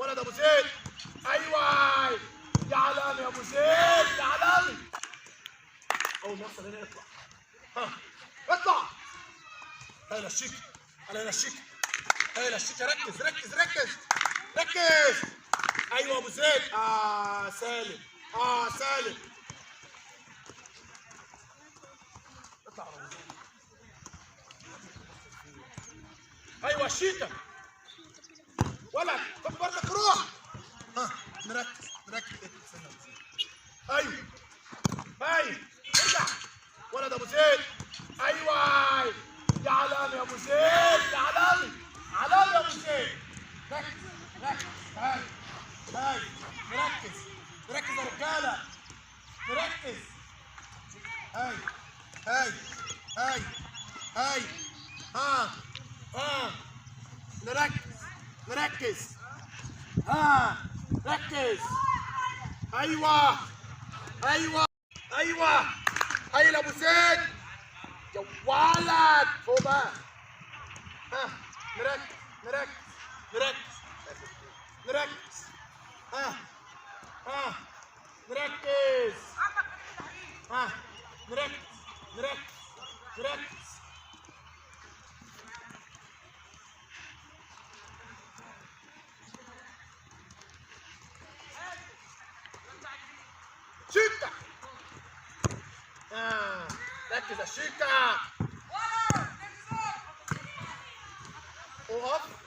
ولد ابو زيد. ايوه يا علامي يا ابو زيد يا علامي. اول ما يوصل هنا يطلع. ها اطلع. هيلا الشيك هيلا الشيك هيلا الشيك. ركز ركز ركز ركز. ايوه ابو زيد. سالم. سالم. اطلع يا ابو زيد. ايوه الشيكه ولد. طب برضك روح. نركز نركز. ايوه ارجع ولد ابو زيد. ايوه يا علامي يا ابو زيد يا علامي. علامي يا ابو زيد. ركز ركز. هاي نركز نركز يا رجاله. نركز. هاي نركز نركز. ركز. ايوه هيا ابو زيد يا ولد. فوق بقى. نركز نركز نركز نركز. نركز. نركز نركز نركز. شيكا. ركز يا شيكا. اقف.